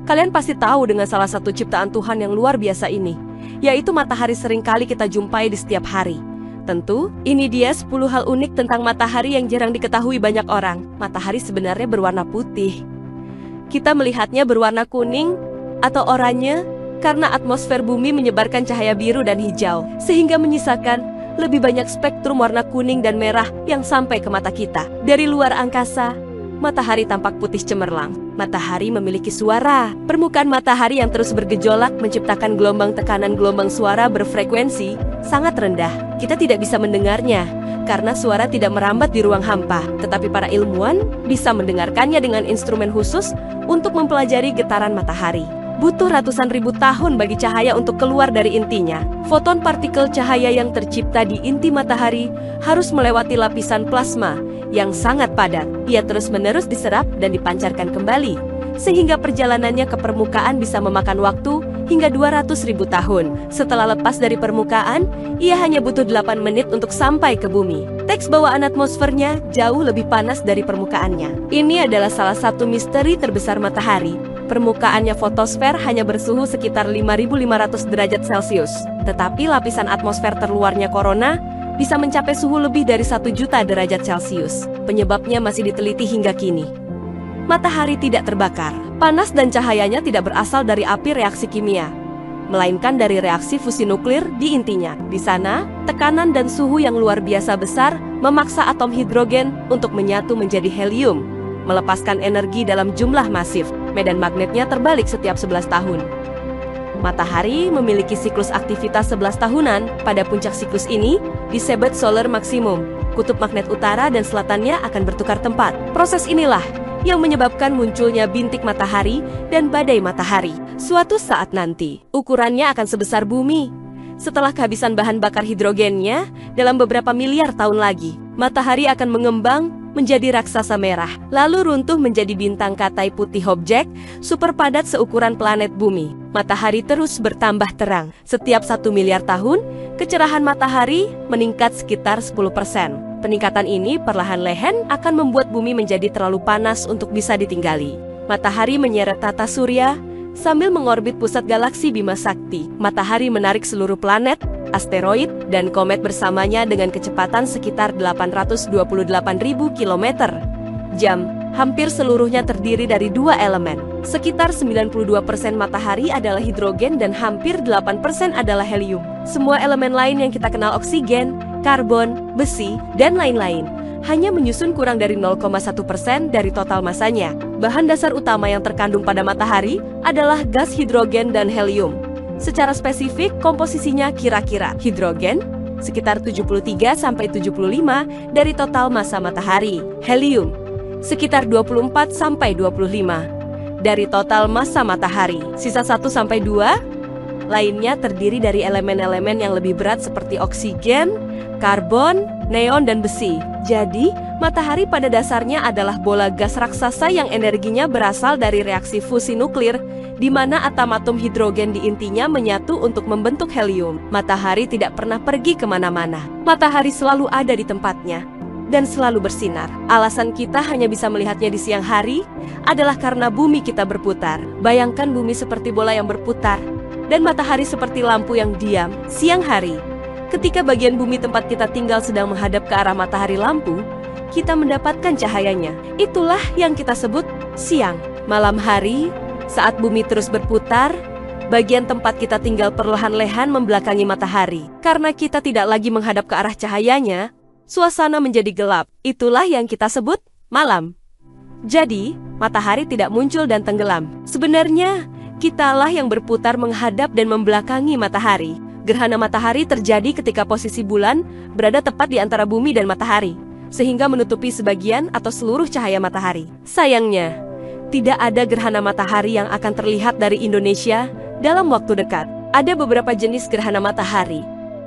Kalian pasti tahu dengan salah satu ciptaan Tuhan yang luar biasa ini, yaitu matahari seringkali kita jumpai di setiap hari. Tentu, ini dia 10 hal unik tentang matahari yang jarang diketahui banyak orang. Matahari sebenarnya berwarna putih. Kita melihatnya berwarna kuning atau oranye karena atmosfer bumi menyebarkan cahaya biru dan hijau, sehingga menyisakan lebih banyak spektrum warna kuning dan merah yang sampai ke mata kita. Dari luar angkasa, matahari tampak putih cemerlang. Matahari memiliki suara. Permukaan matahari yang terus bergejolak menciptakan gelombang tekanan gelombang suara berfrekuensi sangat rendah. Kita tidak bisa mendengarnya karena suara tidak merambat di ruang hampa. Tetapi para ilmuwan bisa mendengarkannya dengan instrumen khusus untuk mempelajari getaran matahari. Butuh ratusan ribu tahun bagi cahaya untuk keluar dari intinya. Foton partikel cahaya yang tercipta di inti matahari harus melewati lapisan plasma yang sangat padat. Ia terus-menerus diserap dan dipancarkan kembali, sehingga perjalanannya ke permukaan bisa memakan waktu hingga 200.000 tahun. Setelah lepas dari permukaan, ia hanya butuh 8 menit untuk sampai ke bumi. Teks bawaan atmosfernya jauh lebih panas dari permukaannya. Ini adalah salah satu misteri terbesar matahari. Permukaannya fotosfer hanya bersuhu sekitar 5.500 derajat Celcius. Tetapi lapisan atmosfer terluarnya korona bisa mencapai suhu lebih dari 1 juta derajat Celcius. Penyebabnya masih diteliti hingga kini. Matahari tidak terbakar. Panas dan cahayanya tidak berasal dari api reaksi kimia, melainkan dari reaksi fusi nuklir di intinya. Di sana, tekanan dan suhu yang luar biasa besar memaksa atom hidrogen untuk menyatu menjadi helium, melepaskan energi dalam jumlah masif. Medan magnetnya terbalik setiap 11 tahun. Matahari memiliki siklus aktivitas 11 tahunan. Pada puncak siklus ini disebut solar maksimum. Kutub magnet utara dan selatannya akan bertukar tempat. Proses inilah yang menyebabkan munculnya bintik matahari dan badai matahari. Suatu saat nanti, ukurannya akan sebesar bumi. Setelah kehabisan bahan bakar hidrogennya, dalam beberapa miliar tahun lagi, matahari akan mengembang menjadi raksasa merah, lalu runtuh menjadi bintang katai putih objek super padat seukuran planet bumi. Matahari terus bertambah terang. Setiap 1 miliar tahun, kecerahan matahari meningkat sekitar 10%. Peningkatan ini perlahan-lahan akan membuat bumi menjadi terlalu panas untuk bisa ditinggali. Matahari menyeret tata surya sambil mengorbit pusat galaksi Bima Sakti. Matahari menarik seluruh planet, asteroid, dan komet bersamanya dengan kecepatan sekitar 828.000 km/jam. Hampir seluruhnya terdiri dari 2 elemen. Sekitar 92% matahari adalah hidrogen dan hampir 8% adalah helium. Semua elemen lain yang kita kenal oksigen, karbon, besi, dan lain-lain hanya menyusun kurang dari 0,1% dari total masanya. Bahan dasar utama yang terkandung pada matahari adalah gas hidrogen dan helium. Secara spesifik, komposisinya kira-kira hidrogen sekitar 73-75 dari total massa matahari, helium sekitar 24-25 dari total massa matahari, sisa 1-2 lainnya terdiri dari elemen-elemen yang lebih berat seperti oksigen, karbon, neon, dan besi. Jadi, matahari pada dasarnya adalah bola gas raksasa yang energinya berasal dari reaksi fusi nuklir, di mana atom-atom hidrogen di intinya menyatu untuk membentuk helium. Matahari tidak pernah pergi kemana-mana. Matahari selalu ada di tempatnya dan selalu bersinar. Alasan kita hanya bisa melihatnya di siang hari adalah karena bumi kita berputar. Bayangkan bumi seperti bola yang berputar dan matahari seperti lampu yang diam. Siang hari, ketika bagian bumi tempat kita tinggal sedang menghadap ke arah matahari lampu, kita mendapatkan cahayanya. Itulah yang kita sebut siang. Malam hari, saat bumi terus berputar, bagian tempat kita tinggal perlahan-lahan membelakangi matahari. Karena kita tidak lagi menghadap ke arah cahayanya, suasana menjadi gelap. Itulah yang kita sebut malam. Jadi, matahari tidak muncul dan tenggelam. Sebenarnya, kitalah yang berputar menghadap dan membelakangi matahari. Gerhana matahari terjadi ketika posisi bulan berada tepat di antara bumi dan matahari, sehingga menutupi sebagian atau seluruh cahaya matahari. Sayangnya, tidak ada gerhana matahari yang akan terlihat dari Indonesia dalam waktu dekat. Ada beberapa jenis gerhana matahari,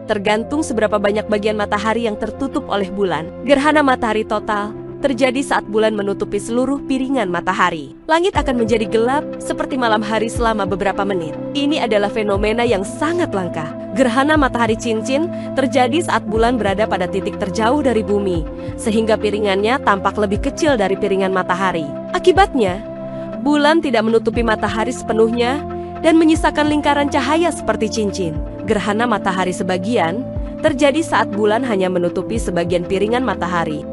tergantung seberapa banyak bagian matahari yang tertutup oleh bulan. Gerhana matahari total terjadi saat bulan menutupi seluruh piringan matahari. Langit akan menjadi gelap seperti malam hari selama beberapa menit. Ini adalah fenomena yang sangat langka. Gerhana matahari cincin terjadi saat bulan berada pada titik terjauh dari bumi, sehingga piringannya tampak lebih kecil dari piringan matahari. Akibatnya, Bulan tidak menutupi matahari sepenuhnya dan menyisakan lingkaran cahaya seperti cincin. Gerhana matahari sebagian terjadi saat bulan hanya menutupi sebagian piringan matahari.